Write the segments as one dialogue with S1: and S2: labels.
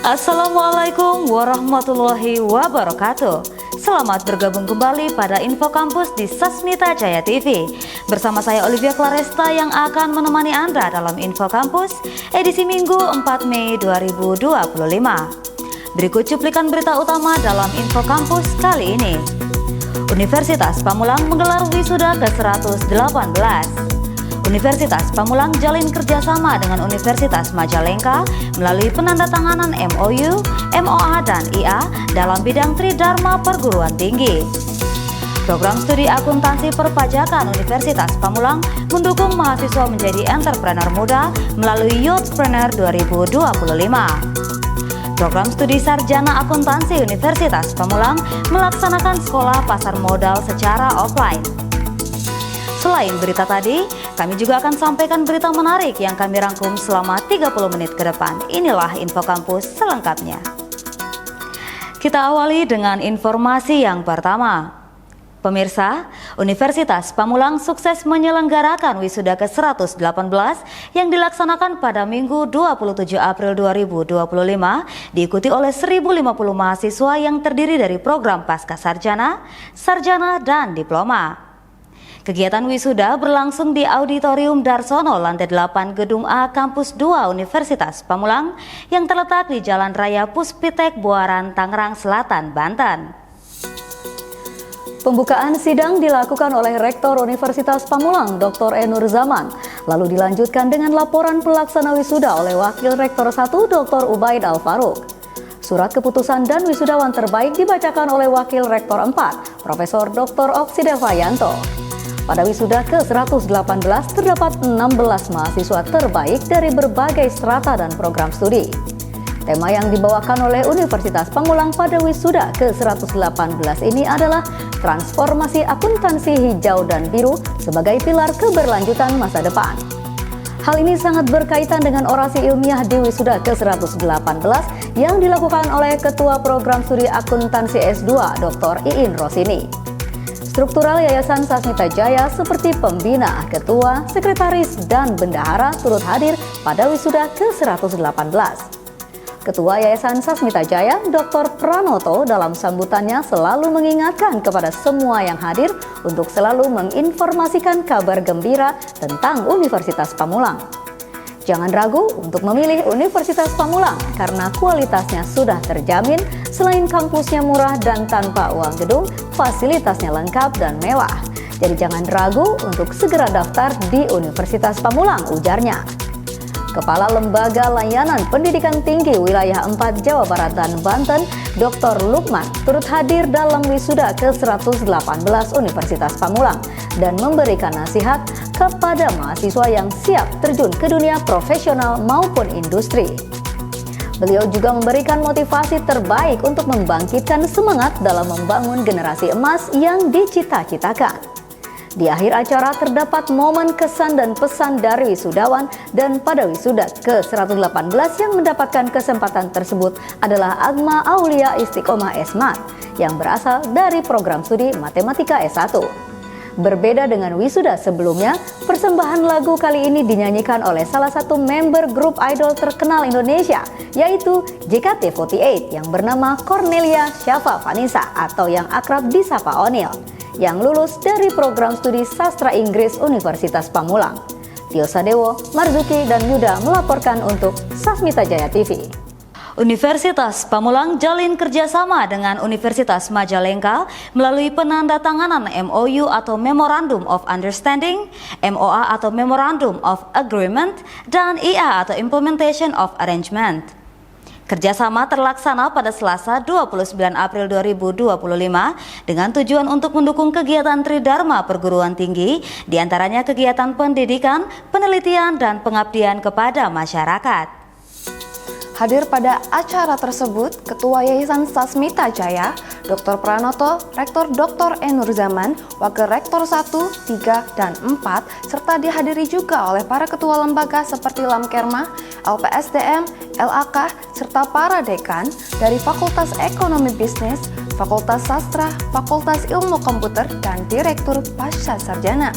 S1: Assalamualaikum warahmatullahi wabarakatuh. Selamat bergabung kembali pada Info Kampus di Sasmita Jaya TV. Bersama saya Olivia Claresta yang akan menemani Anda dalam Info Kampus edisi Minggu 4 Mei 2025. Berikut cuplikan berita utama dalam Info Kampus kali ini. Universitas Pamulang menggelar wisuda ke-118. Universitas Pamulang jalin kerjasama dengan Universitas Majalengka melalui penandatanganan MOU, MOA, dan IA dalam bidang Tridharma Perguruan Tinggi. Program studi akuntansi perpajakan Universitas Pamulang mendukung mahasiswa menjadi entrepreneur muda melalui Youthpreneur 2025. Program studi sarjana akuntansi Universitas Pamulang melaksanakan sekolah pasar modal secara offline. Selain berita tadi, kami juga akan sampaikan berita menarik yang kami rangkum selama 30 menit ke depan. Inilah Info Kampus selengkapnya. Kita awali dengan informasi yang pertama. Pemirsa, Universitas Pamulang sukses menyelenggarakan wisuda ke-118 yang dilaksanakan pada Minggu 27 April 2025 diikuti oleh 1.050 mahasiswa yang terdiri dari program pasca sarjana, sarjana, dan diploma. Kegiatan wisuda berlangsung di Auditorium Darsono lantai 8 Gedung A Kampus 2 Universitas Pamulang yang terletak di Jalan Raya Puspitek, Buaran, Tangerang Selatan, Banten.
S2: Pembukaan sidang dilakukan oleh Rektor Universitas Pamulang, Dr. Enur Zaman, lalu dilanjutkan dengan laporan pelaksana wisuda oleh Wakil Rektor 1, Dr. Ubaid Al-Faruq. Surat keputusan dan wisudawan terbaik dibacakan oleh Wakil Rektor 4, Profesor Dr. Oksidevayanto. Pada wisuda ke-118 terdapat 16 mahasiswa terbaik dari berbagai strata dan program studi. Tema yang dibawakan oleh Universitas Pamulang pada wisuda ke-118 ini adalah transformasi akuntansi hijau dan biru sebagai pilar keberlanjutan masa depan. Hal ini sangat berkaitan dengan orasi ilmiah di wisuda ke-118 yang dilakukan oleh Ketua Program Studi Akuntansi S2 Dr. Iin Rosini. Struktural Yayasan Sasmita Jaya seperti pembina, ketua, sekretaris, dan bendahara turut hadir pada wisuda ke-118. Ketua Yayasan Sasmita Jaya, Dr. Pranoto dalam sambutannya selalu mengingatkan kepada semua yang hadir untuk selalu menginformasikan kabar gembira tentang Universitas Pamulang. Jangan ragu untuk memilih Universitas Pamulang karena kualitasnya sudah terjamin, selain kampusnya murah dan tanpa uang gedung, fasilitasnya lengkap dan mewah. Jadi jangan ragu untuk segera daftar di Universitas Pamulang, ujarnya. Kepala Lembaga Layanan Pendidikan Tinggi Wilayah 4 Jawa Barat dan Banten, Dr. Lukman, turut hadir dalam wisuda ke-118 Universitas Pamulang dan memberikan nasihat kepada mahasiswa yang siap terjun ke dunia profesional maupun industri. Beliau juga memberikan motivasi terbaik untuk membangkitkan semangat dalam membangun generasi emas yang dicita-citakan. Di akhir acara terdapat momen kesan dan pesan dari wisudawan, dan pada wisuda ke-118 yang mendapatkan kesempatan tersebut adalah Agma Aulia Istiqomah Esmat yang berasal dari program studi Matematika S1. Berbeda dengan wisuda sebelumnya, persembahan lagu kali ini dinyanyikan oleh salah satu member grup idol terkenal Indonesia, yaitu JKT48 yang bernama Cornelia Syafa Vanessa atau yang akrab disapa Onil, yang lulus dari program studi Sastra Inggris Universitas Pamulang. Tio Sadewo, Marzuki, dan Yuda melaporkan untuk Sasmita Jaya TV.
S1: Universitas Pamulang jalin kerjasama dengan Universitas Majalengka melalui penandatanganan MOU atau Memorandum of Understanding, MOA atau Memorandum of Agreement, dan IA atau Implementation of Arrangement. Kerjasama terlaksana pada Selasa 29 April 2025 dengan tujuan untuk mendukung kegiatan Tridharma Perguruan Tinggi, diantaranya kegiatan pendidikan, penelitian, dan pengabdian kepada masyarakat.
S3: Hadir pada acara tersebut, Ketua Yayasan Sasmita Jaya, Dr. Pranoto, Rektor Dr. Nur Zaman, Wakil Rektor 1, 3, dan 4, serta dihadiri juga oleh para ketua lembaga seperti Lamkerma, LPSDM, LAK, serta para dekan dari Fakultas Ekonomi Bisnis, Fakultas Sastra, Fakultas Ilmu Komputer, dan Direktur Pasca Sarjana.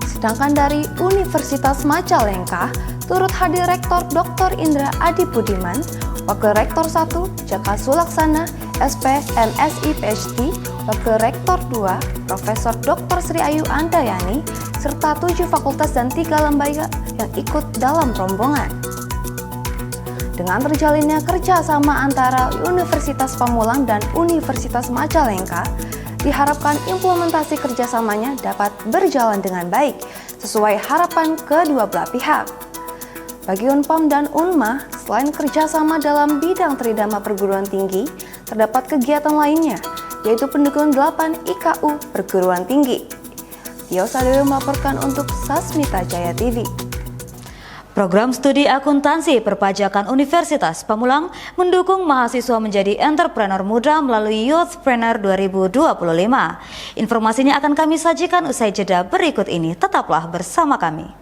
S3: Sedangkan dari Universitas Majalengka, turut hadir Rektor Dr. Indra Adi Budiman, Wakil Rektor 1, Jaka Sulaksana, SP, MSI, PhD, Wakil Rektor 2, Profesor Dr. Sri Ayu Andayani, serta 7 fakultas dan 3 lembaga yang ikut dalam rombongan. Dengan terjalinnya kerjasama antara Universitas Pamulang dan Universitas Majalengka, diharapkan implementasi kerjasamanya dapat berjalan dengan baik, sesuai harapan kedua belah pihak. Bagi Unpam dan Unma, selain kerjasama dalam bidang tridharma perguruan tinggi, terdapat kegiatan lainnya, yaitu pendukung 8 IKU perguruan tinggi. Tio Sadewi melaporkan untuk Sasmita Jaya TV.
S1: Program studi akuntansi perpajakan Universitas Pamulang mendukung mahasiswa menjadi entrepreneur muda melalui Youthpreneur 2025. Informasinya akan kami sajikan usai jeda berikut ini. Tetaplah bersama kami.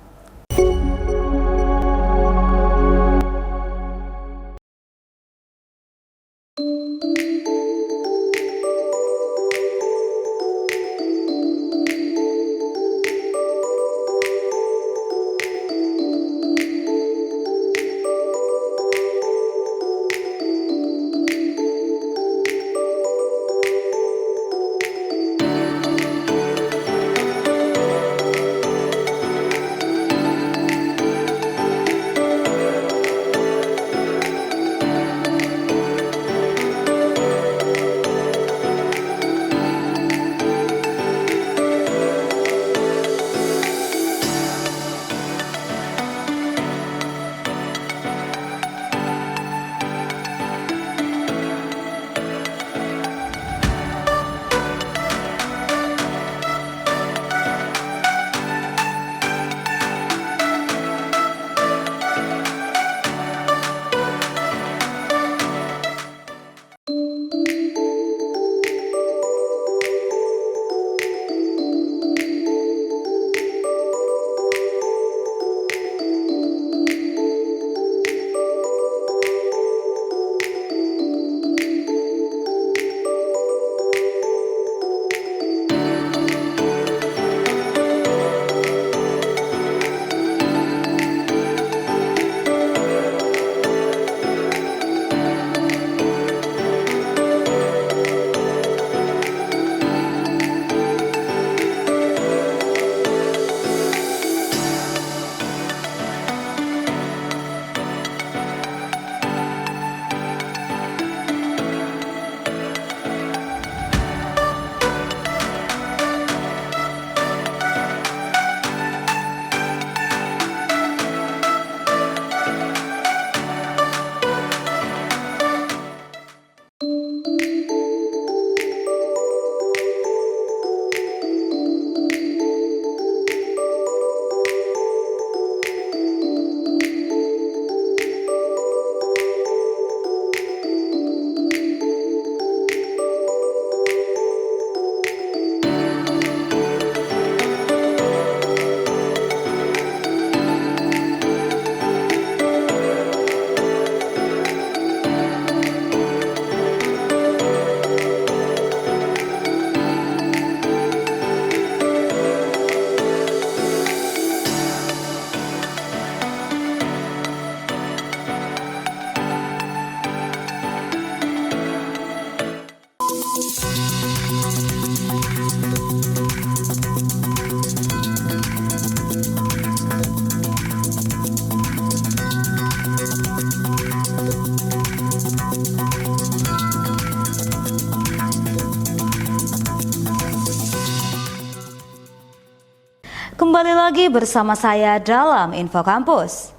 S1: Kembali lagi bersama saya dalam Info Kampus.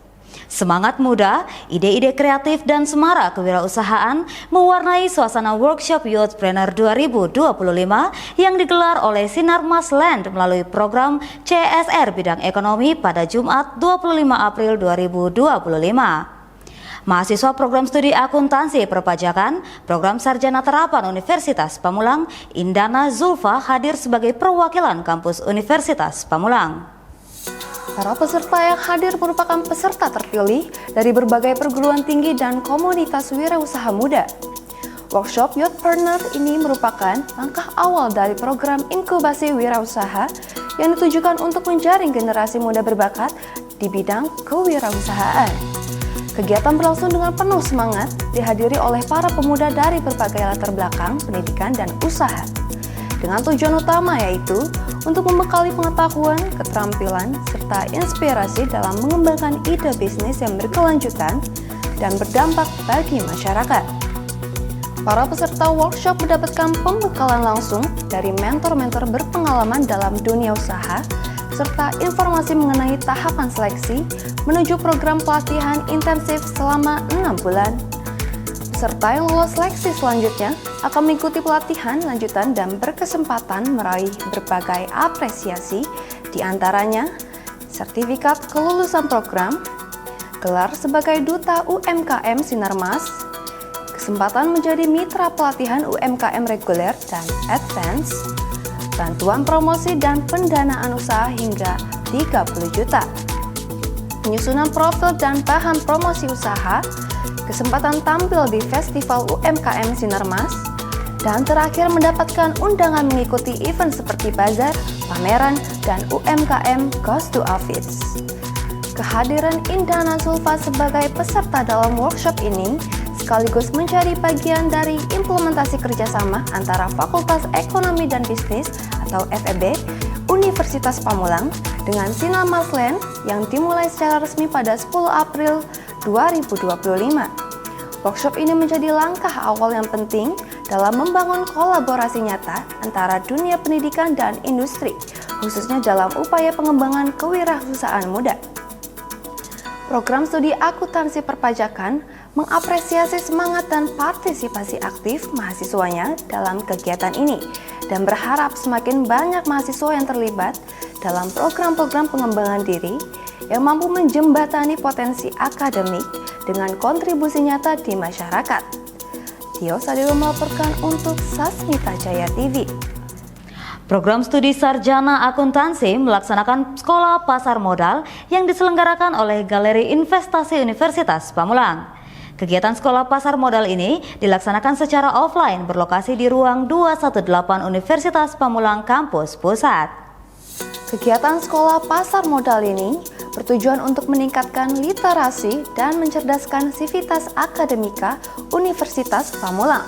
S1: Semangat muda, ide-ide kreatif dan semarak kewirausahaan mewarnai suasana workshop Youthpreneur 2025 yang digelar oleh Sinarmas Land melalui program CSR bidang ekonomi pada Jumat 25 April 2025. Mahasiswa program studi akuntansi perpajakan, program sarjana terapan Universitas Pamulang, Indana Zulfa hadir sebagai perwakilan kampus Universitas Pamulang.
S3: Para peserta yang hadir merupakan peserta terpilih dari berbagai perguruan tinggi dan komunitas wirausaha muda. Workshop Youthpreneur ini merupakan langkah awal dari program inkubasi wirausaha yang ditujukan untuk menjaring generasi muda berbakat di bidang kewirausahaan. Kegiatan berlangsung dengan penuh semangat, dihadiri oleh para pemuda dari berbagai latar belakang pendidikan dan usaha. Dengan tujuan utama yaitu untuk membekali pengetahuan, keterampilan, serta inspirasi dalam mengembangkan ide bisnis yang berkelanjutan dan berdampak bagi masyarakat. Para peserta workshop mendapatkan pembekalan langsung dari mentor-mentor berpengalaman dalam dunia usaha, serta informasi mengenai tahapan seleksi menuju program pelatihan intensif selama 6 bulan. Peserta yang lolos seleksi selanjutnya akan mengikuti pelatihan lanjutan dan berkesempatan meraih berbagai apresiasi, diantaranya sertifikat kelulusan program, gelar sebagai Duta UMKM Sinarmas, kesempatan menjadi mitra pelatihan UMKM reguler dan advance, bantuan promosi dan pendanaan usaha hingga 30 juta, penyusunan profil dan bahan promosi usaha, kesempatan tampil di Festival UMKM Sinarmas, dan terakhir mendapatkan undangan mengikuti event seperti bazar, pameran, dan UMKM Goes to Office. Kehadiran Indana Zulfa sebagai peserta dalam workshop ini sekaligus menjadi bagian dari implementasi kerjasama antara Fakultas Ekonomi dan Bisnis atau FEB Universitas Pamulang dengan Sinarmas Land yang dimulai secara resmi pada 10 April 2025. Workshop ini menjadi langkah awal yang penting dalam membangun kolaborasi nyata antara dunia pendidikan dan industri, khususnya dalam upaya pengembangan kewirausahaan muda. Program studi akuntansi perpajakan mengapresiasi semangat dan partisipasi aktif mahasiswanya dalam kegiatan ini dan berharap semakin banyak mahasiswa yang terlibat dalam program-program pengembangan diri yang mampu menjembatani potensi akademik dengan kontribusi nyata di masyarakat. Tio Sadilo melaporkan untuk Sasmita Jaya TV.
S1: Program studi sarjana akuntansi melaksanakan sekolah pasar modal yang diselenggarakan oleh Galeri Investasi Universitas Pamulang. Kegiatan sekolah pasar modal ini dilaksanakan secara offline berlokasi di ruang 218 Universitas Pamulang Kampus Pusat.
S3: Kegiatan sekolah pasar modal ini bertujuan untuk meningkatkan literasi dan mencerdaskan sivitas akademika Universitas Pamulang.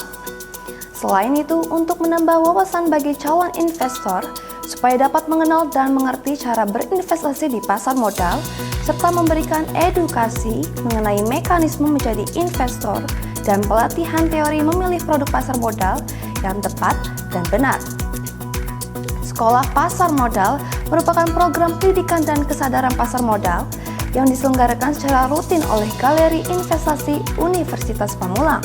S3: Selain itu, untuk menambah wawasan bagi calon investor supaya dapat mengenal dan mengerti cara berinvestasi di pasar modal, serta memberikan edukasi mengenai mekanisme menjadi investor dan pelatihan teori memilih produk pasar modal yang tepat dan benar. Sekolah Pasar Modal merupakan program pendidikan dan kesadaran pasar modal yang diselenggarakan secara rutin oleh Galeri Investasi Universitas Pamulang.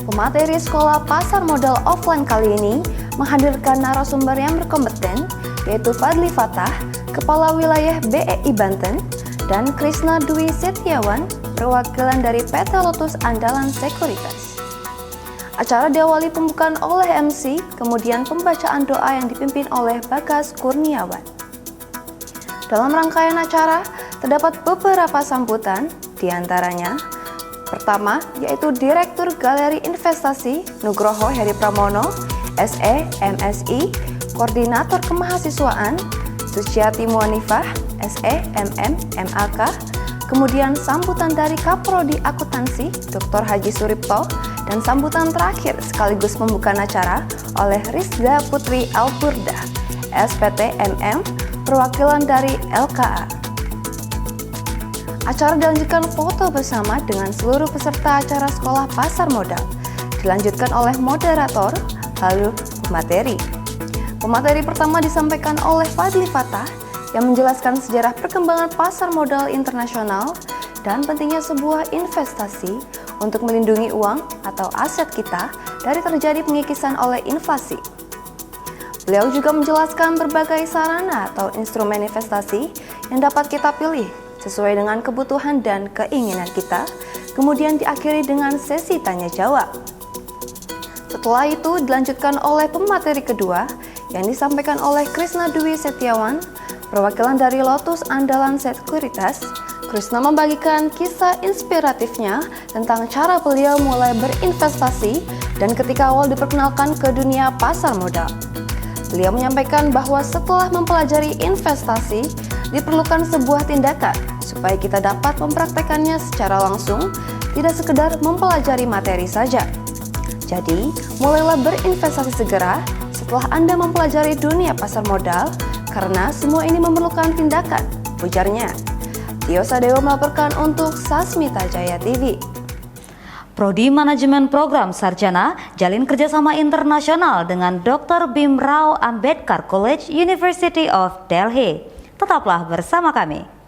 S3: Pemateri Sekolah Pasar Modal offline kali ini menghadirkan narasumber yang berkompeten, yaitu Fadli Fatah, Kepala Wilayah BEI Banten, dan Krisna Dwi Setiawan, perwakilan dari PT Lotus Andalan Sekuritas. Acara diawali pembukaan oleh MC, kemudian pembacaan doa yang dipimpin oleh Bagas Kurniawan. Dalam rangkaian acara, terdapat beberapa sambutan, diantaranya pertama, yaitu Direktur Galeri Investasi Nugroho Heri Pramono, SE, MSI, Koordinator Kemahasiswaan Suciati Muanifah, SE, MM, MAK, kemudian sambutan dari Kaprodi Akuntansi Dr. Haji Suripto, dan sambutan terakhir sekaligus pembukaan acara oleh Rizda Putri Alpurda, SPT MM, perwakilan dari LKA. Acara dilanjutkan foto bersama dengan seluruh peserta acara sekolah pasar modal, dilanjutkan oleh moderator, lalu pemateri. Pemateri pertama disampaikan oleh Fadli Fatah yang menjelaskan sejarah perkembangan pasar modal internasional dan pentingnya sebuah investasi untuk melindungi uang atau aset kita dari terjadi pengikisan oleh inflasi. Beliau juga menjelaskan berbagai sarana atau instrumen investasi yang dapat kita pilih sesuai dengan kebutuhan dan keinginan kita, kemudian diakhiri dengan sesi tanya jawab. Setelah itu dilanjutkan oleh pemateri kedua yang disampaikan oleh Krisna Dwi Setiawan, perwakilan dari Lotus Andalan Sekuritas. Krisna membagikan kisah inspiratifnya tentang cara beliau mulai berinvestasi dan ketika awal diperkenalkan ke dunia pasar modal. Beliau menyampaikan bahwa setelah mempelajari investasi, diperlukan sebuah tindakan supaya kita dapat mempraktekannya secara langsung, tidak sekedar mempelajari materi saja. Jadi, mulailah berinvestasi segera setelah Anda mempelajari dunia pasar modal, karena semua ini memerlukan tindakan, ujarnya. Tio Sadewo melaporkan untuk Sasmita Jaya TV.
S1: Prodi Manajemen Program Sarjana jalin kerjasama internasional dengan Dr. Bhimrao Ambedkar College, University of Delhi. Tetaplah bersama kami.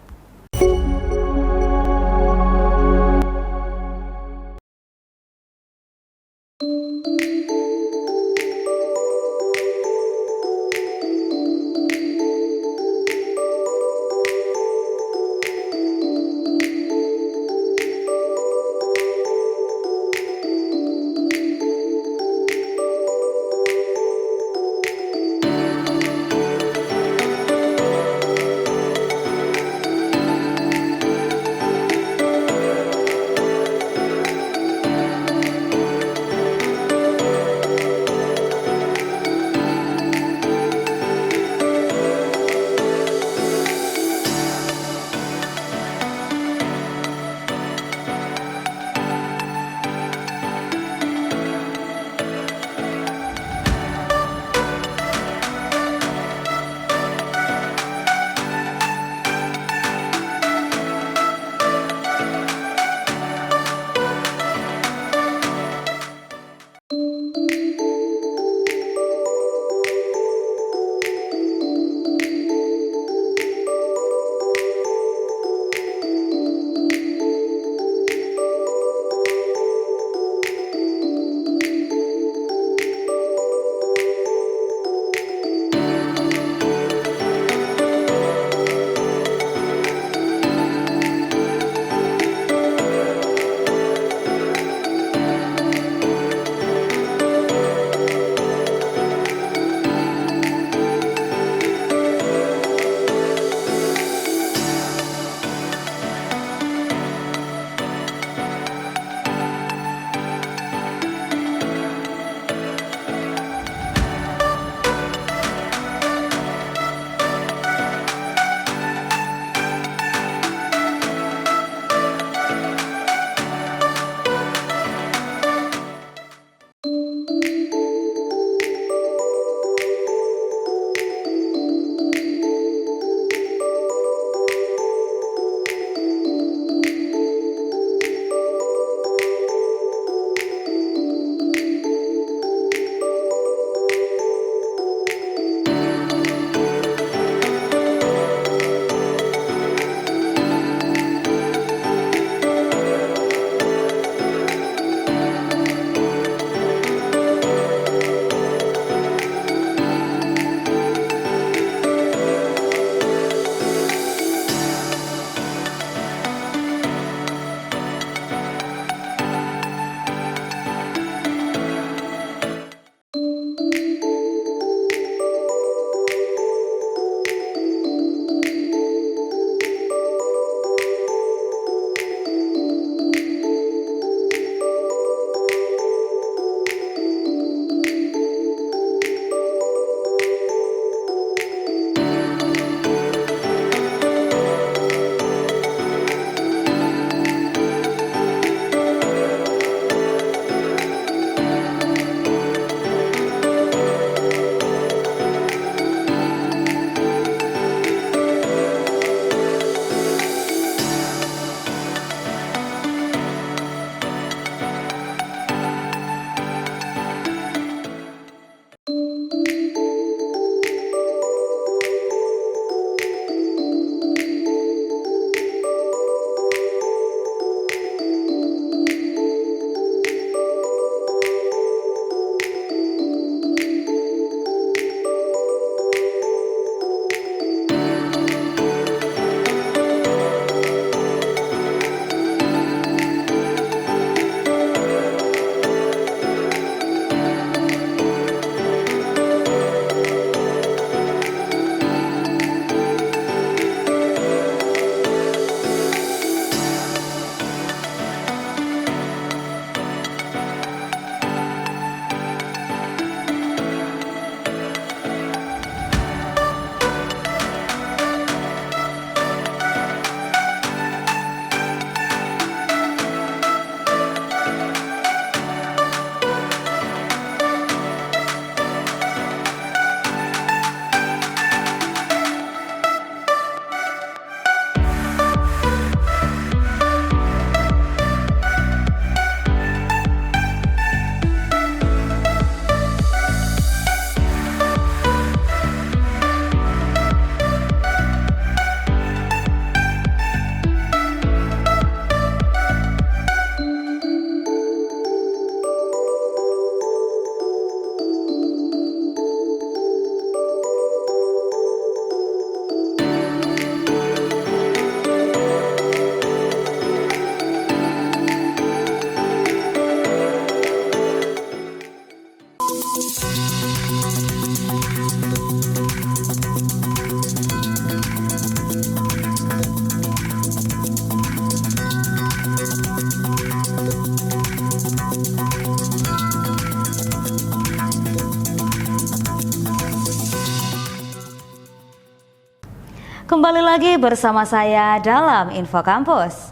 S1: Kembali lagi bersama saya dalam Info Kampus.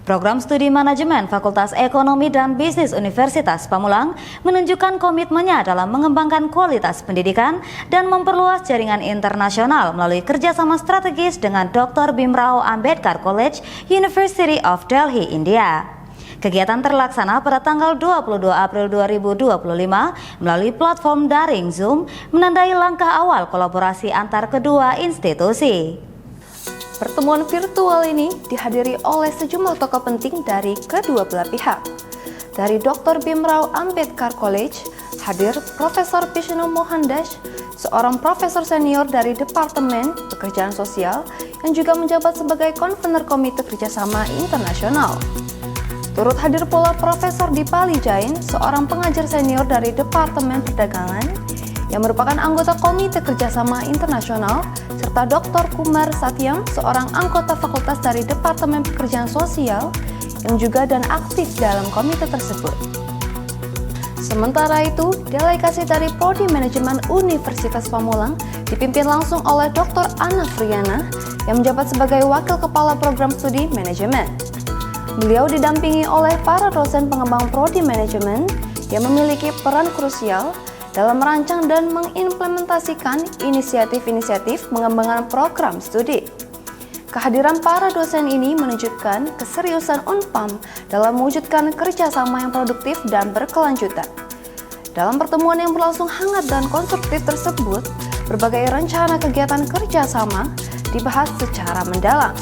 S1: Program Studi Manajemen Fakultas Ekonomi dan Bisnis Universitas Pamulang menunjukkan komitmennya dalam mengembangkan kualitas pendidikan dan memperluas jaringan internasional melalui kerjasama strategis dengan Dr. Bhimrao Ambedkar College, University of Delhi, India. Kegiatan terlaksana pada tanggal 22 April 2025 melalui platform daring Zoom, menandai langkah awal kolaborasi antar kedua institusi.
S3: Pertemuan virtual ini dihadiri oleh sejumlah tokoh penting dari kedua belah pihak. Dari Dr. Bhimrao Ambedkar College, hadir Profesor Vishnu Mohandas, seorang profesor senior dari Departemen Pekerjaan Sosial yang juga menjabat sebagai konvener Komite Kerjasama Internasional. Turut hadir pula Profesor Dipali Jain, seorang pengajar senior dari Departemen Perdagangan yang merupakan anggota Komite Kerjasama Internasional, serta Dr. Kumar Satyam, seorang anggota fakultas dari Departemen Pekerjaan Sosial yang juga dan aktif dalam komite tersebut. Sementara itu, delegasi dari Prodi Manajemen Universitas Pamulang dipimpin langsung oleh Dr. Anna Friana yang menjabat sebagai Wakil Kepala Program Studi Manajemen. Beliau didampingi oleh para dosen pengembang Prodi Manajemen yang memiliki peran krusial dalam merancang dan mengimplementasikan inisiatif-inisiatif pengembangan program studi. Kehadiran para dosen ini menunjukkan keseriusan Unpam dalam mewujudkan kerjasama yang produktif dan berkelanjutan. Dalam pertemuan yang berlangsung hangat dan konstruktif tersebut, berbagai rencana kegiatan kerjasama dibahas secara mendalam.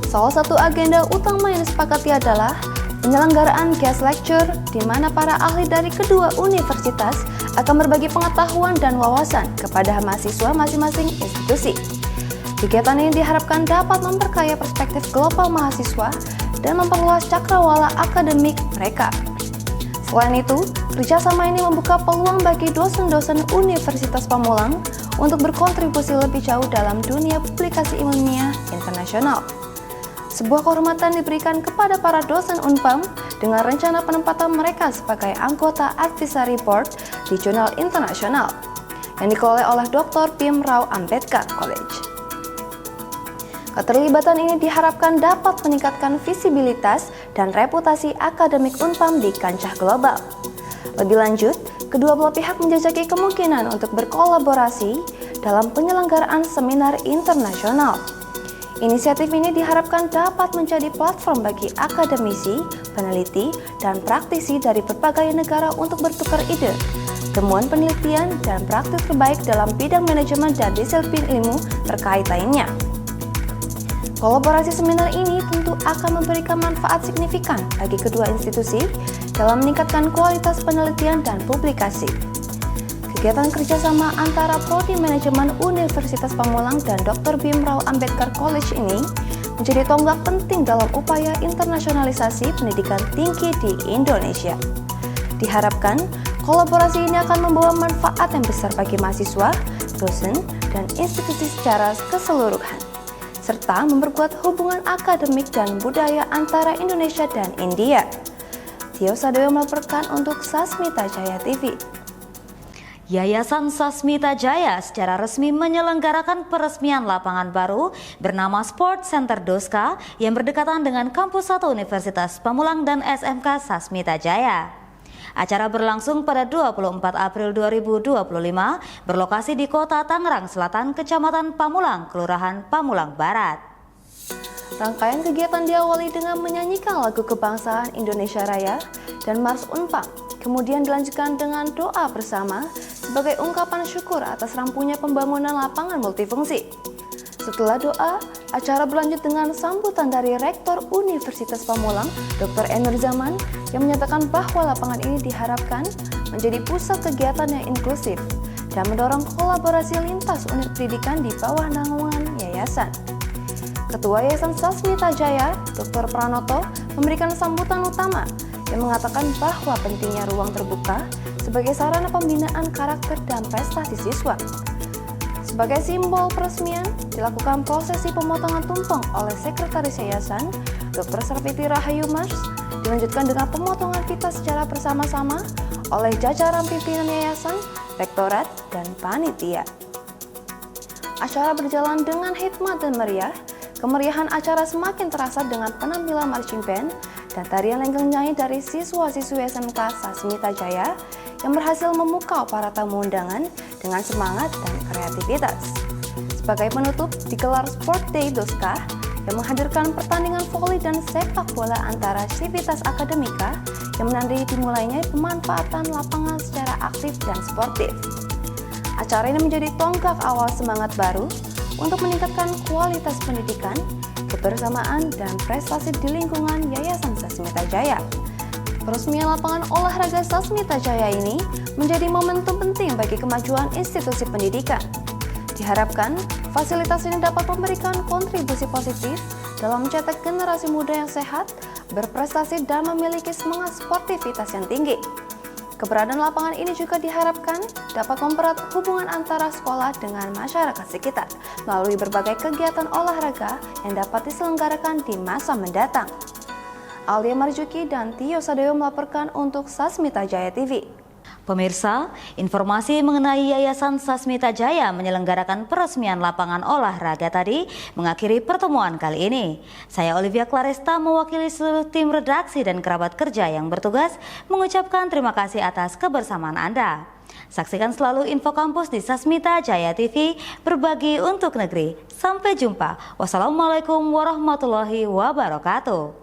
S3: Salah satu agenda utama yang disepakati adalah penyelenggaraan guest lecture di mana para ahli dari kedua universitas akan berbagi pengetahuan dan wawasan kepada mahasiswa masing-masing institusi. Kegiatan ini diharapkan dapat memperkaya perspektif global mahasiswa dan memperluas cakrawala akademik mereka. Selain itu, kerjasama ini membuka peluang bagi dosen-dosen Universitas Pamulang untuk berkontribusi lebih jauh dalam dunia publikasi ilmiah internasional. Sebuah kehormatan diberikan kepada para dosen Unpam dengan rencana penempatan mereka sebagai anggota Advisory Board di jurnal internasional yang dikelola oleh Dr. Bhimrao Ambedkar College. Keterlibatan ini diharapkan dapat meningkatkan visibilitas dan reputasi akademik Unpam di kancah global. Lebih lanjut, kedua belah pihak menjajaki kemungkinan untuk berkolaborasi dalam penyelenggaraan seminar internasional. Inisiatif ini diharapkan dapat menjadi platform bagi akademisi, peneliti, dan praktisi dari berbagai negara untuk bertukar ide, temuan penelitian, dan praktik terbaik dalam bidang manajemen dan disiplin ilmu terkait lainnya. Kolaborasi seminar ini tentu akan memberikan manfaat signifikan bagi kedua institusi dalam meningkatkan kualitas penelitian dan publikasi. Kegiatan kerjasama antara Prodi Manajemen Universitas Pamulang dan Dr. Bhimrao Ambedkar College ini menjadi tonggak penting dalam upaya internasionalisasi pendidikan tinggi di Indonesia. Diharapkan, kolaborasi ini akan membawa manfaat yang besar bagi mahasiswa, dosen, dan institusi secara keseluruhan, serta memperkuat hubungan akademik dan budaya antara Indonesia dan India. Tio Sadewo melaporkan untuk Sasmita Jaya TV.
S1: Yayasan Sasmita Jaya secara resmi menyelenggarakan peresmian lapangan baru bernama Sport Center Doska yang berdekatan dengan Kampus 1 Universitas Pamulang dan SMK Sasmita Jaya. Acara berlangsung pada 24 April 2025 berlokasi di Kota Tangerang Selatan, Kecamatan Pamulang, Kelurahan Pamulang Barat.
S3: Rangkaian kegiatan diawali dengan menyanyikan lagu kebangsaan Indonesia Raya dan Mars Unpam. Kemudian dilanjutkan dengan doa bersama sebagai ungkapan syukur atas rampungnya pembangunan lapangan multifungsi. Setelah doa, acara berlanjut dengan sambutan dari Rektor Universitas Pamulang, Dr. Enur Zaman, yang menyatakan bahwa lapangan ini diharapkan menjadi pusat kegiatan yang inklusif dan mendorong kolaborasi lintas unit pendidikan di bawah naungan yayasan. Ketua Yayasan Sasmita Jaya, Dr. Pranoto, memberikan sambutan utama yang mengatakan bahwa pentingnya ruang terbuka sebagai sarana pembinaan karakter dan prestasi siswa. Sebagai simbol peresmian, dilakukan prosesi pemotongan tumpeng oleh Sekretaris Yayasan, Dr. Sarviti Rahayu Mas, dilanjutkan dengan pemotongan pita secara bersama-sama oleh jajaran pimpinan yayasan, rektorat, dan panitia. Acara berjalan dengan hikmat dan meriah. Kemeriahan acara semakin terasa dengan penampilan marching band dan tarian lenggeng nyanyi dari siswa-siswi SMK Sasmita Jaya yang berhasil memukau para tamu undangan dengan semangat dan kreativitas. Sebagai penutup, digelar Sport Day Doska yang menghadirkan pertandingan voli dan sepak bola antara Civitas Akademika yang menandai dimulainya pemanfaatan lapangan secara aktif dan sportif. Acara ini menjadi tonggak awal semangat baru untuk meningkatkan kualitas pendidikan, kebersamaan, dan prestasi di lingkungan Yayasan Sasmita Jaya. Peresmian lapangan olahraga Sasmita Jaya ini menjadi momentum penting bagi kemajuan institusi pendidikan. Diharapkan, fasilitas ini dapat memberikan kontribusi positif dalam mencetak generasi muda yang sehat, berprestasi, dan memiliki semangat sportivitas yang tinggi. Keberadaan lapangan ini juga diharapkan dapat mempererat hubungan antara sekolah dengan masyarakat sekitar melalui berbagai kegiatan olahraga yang dapat diselenggarakan di masa mendatang. Alia Marjuki dan Tio Sadeo melaporkan untuk Sasmita Jaya TV.
S1: Pemirsa, informasi mengenai Yayasan Sasmita Jaya menyelenggarakan peresmian lapangan olahraga tadi mengakhiri pertemuan kali ini. Saya Olivia Claresta mewakili seluruh tim redaksi dan kerabat kerja yang bertugas mengucapkan terima kasih atas kebersamaan Anda. Saksikan selalu info kampus di Sasmita Jaya TV, berbagi untuk negeri. Sampai jumpa. Wassalamualaikum warahmatullahi wabarakatuh.